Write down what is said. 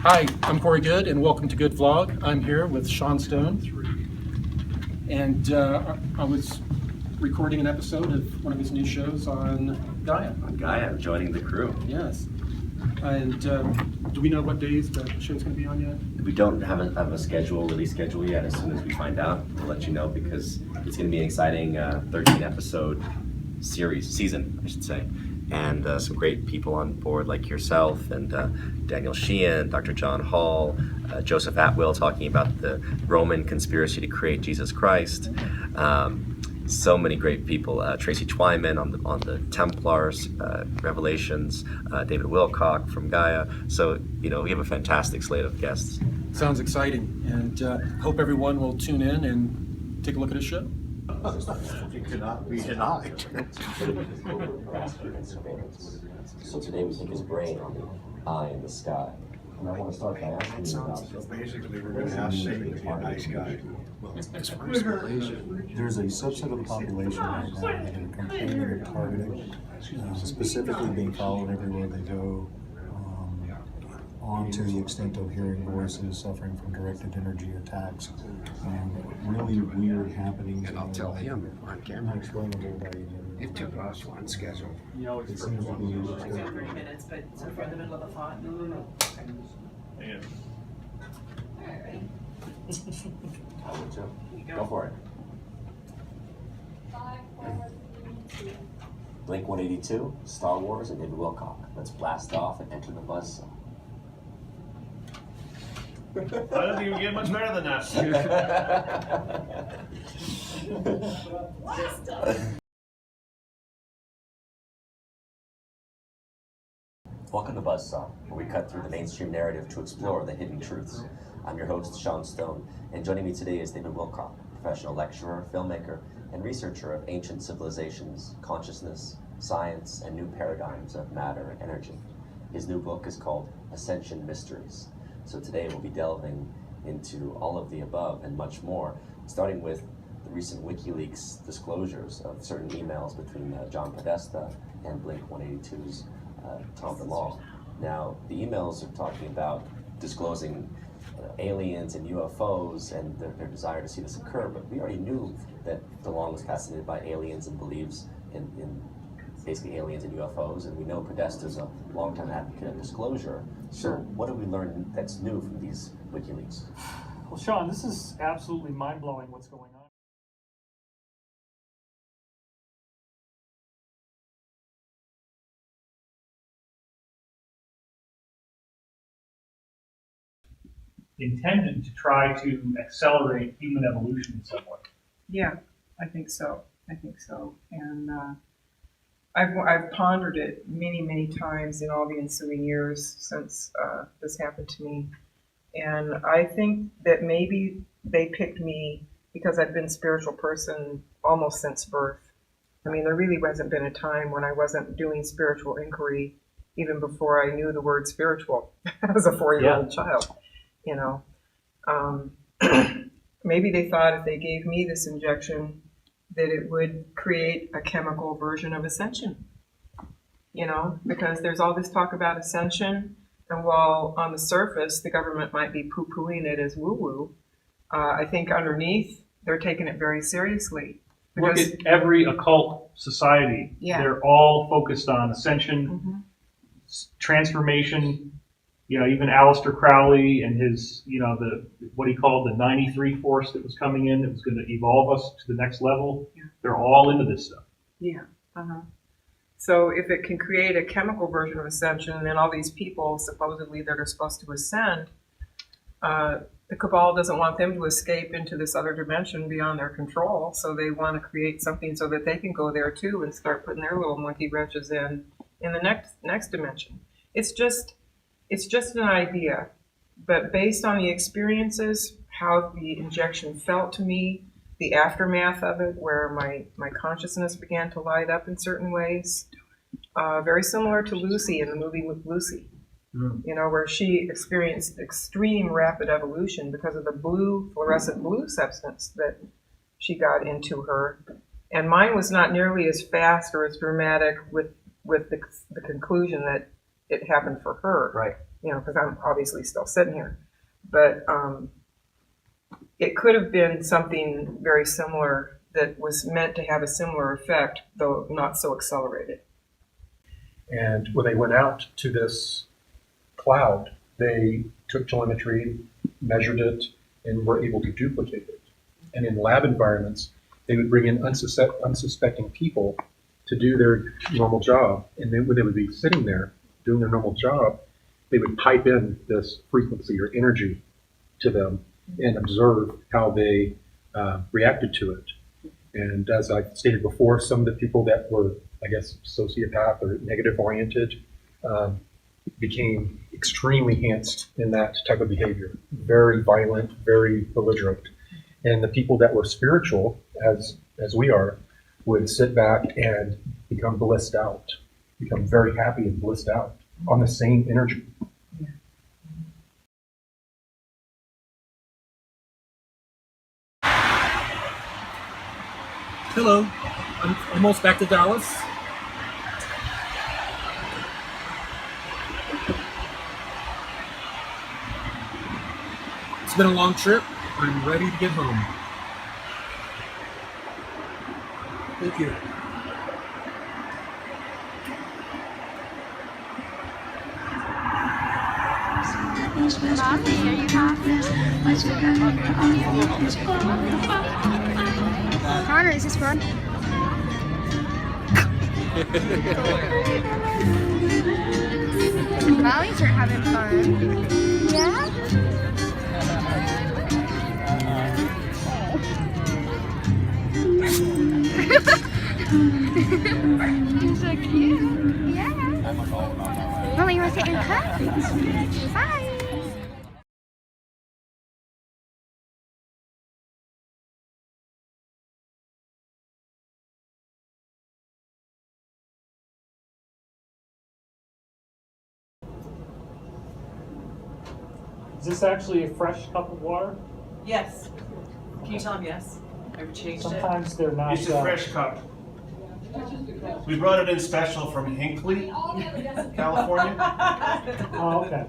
Hi, I'm Corey Goode, and welcome to Good Vlog. I'm here with Sean Stone, and I was recording an episode of one of his new shows on Gaia. On Gaia, I'm joining the crew. Yes. And do we know what days the show's going to be on yet? We don't have a release schedule yet. As soon as we find out, we'll let you know, because it's going to be an exciting 13-episode season, I should say. And some great people on board like yourself and Daniel Sheehan, Dr. John Hall, Joseph Atwill talking about the Roman conspiracy to create Jesus Christ. So many great people. Tracy Twyman on the Templars, Revelations, David Wilcock from Gaia. So, we have a fantastic slate of guests. Sounds exciting, and hope everyone will tune in and take a look at his show. It cannot be denied. So today we take his brain on the eye in the sky. And I want to start by asking you about So basically, we're going to ask Satan to be a nice guy. There's a subset of the population right now that are complaining and targeted, specifically being followed everywhere they go, on to the extent of hearing voices, suffering from directed energy attacks, really weird happenings. And I'll tell him on camera unexplainable by any other. if 2 plus 1 schedule. It seems to be Like 3 minutes, but so far in the middle of the font. No. Go for it. Blink 182, Star Wars, and David Wilcock. Let's blast off and enter the Buzzsaw. I don't think you can get much better than that. Welcome to Buzzsaw, where we cut through the mainstream narrative to explore the hidden truths. I'm your host, Sean Stone, and joining me today is David Wilcock, professional lecturer, filmmaker, and researcher of ancient civilizations, consciousness, science, and new paradigms of matter and energy. His new book is called Ascension Mysteries. So today we'll be delving into all of the above and much more, starting with the recent WikiLeaks disclosures of certain emails between John Podesta and Blink 182's Tom DeLonge. Now, the emails are talking about disclosing aliens and UFOs and their desire to see this occur, but we already knew that DeLonge was fascinated by aliens and believes in basically aliens and UFOs, and we know Podesta's a longtime advocate of disclosure. So what have we learned that's new from these WikiLeaks? Well, Sean, this is absolutely mind-blowing what's going on. Intended to try to accelerate human evolution in some way. Yeah, I think so. And I've pondered it many times in all the ensuing years since this happened to me. And I think that maybe they picked me because I've been a spiritual person almost since birth. I mean, there really hasn't been a time when I wasn't doing spiritual inquiry, even before I knew the word spiritual as a 4-year-old child. Maybe they thought if they gave me this injection that it would create a chemical version of ascension, because there's all this talk about ascension, and while on the surface the government might be poo-pooing it as woo-woo, I think underneath they're taking it very seriously. Look at every occult society. Yeah. They're all focused on ascension, transformation. Even Aleister Crowley and his, what he called the 93 force that was coming in, that was going to evolve us to the next level. Yeah. They're all into this stuff. Yeah. So if it can create a chemical version of ascension, then all these people supposedly that are supposed to ascend, the cabal doesn't want them to escape into this other dimension beyond their control. So they want to create something so that they can go there too and start putting their little monkey wrenches in the next dimension. It's just an idea, but based on the experiences, how the injection felt to me, the aftermath of it, where my consciousness began to light up in certain ways, very similar to Lucy in the movie with Lucy, where she experienced extreme rapid evolution because of the fluorescent blue substance that she got into her. And mine was not nearly as fast or as dramatic with the conclusion that it happened for her. Right. you know, because I'm obviously still sitting here. But it could have been something very similar that was meant to have a similar effect, though not so accelerated. And when they went out to this cloud, they took telemetry, measured it, and were able to duplicate it. And in lab environments, they would bring in unsuspecting people to do their normal job. And then when they would be sitting there doing their normal job, they would pipe in this frequency or energy to them and observe how they reacted to it. And as I stated before, some of the people that were, I guess, sociopath or negative oriented became extremely enhanced in that type of behavior. Very violent, very belligerent. And the people that were spiritual, as we are, would sit back and become blissed out, become very happy and blissed out on the same energy. Hello, I'm almost back to Dallas. It's been a long trip. I'm ready to get home. Thank you. Mommy, are you happy? Connor, is this fun? Molly's are having fun. Yeah? You're so cute. Yeah. Molly, you want to sit in the car? Bye. Is this actually a fresh cup of water? Yes. Can you tell them yes? I've changed it. Sometimes they're not. It's a fresh cup. We brought it in special from Hinckley, California. Oh, okay.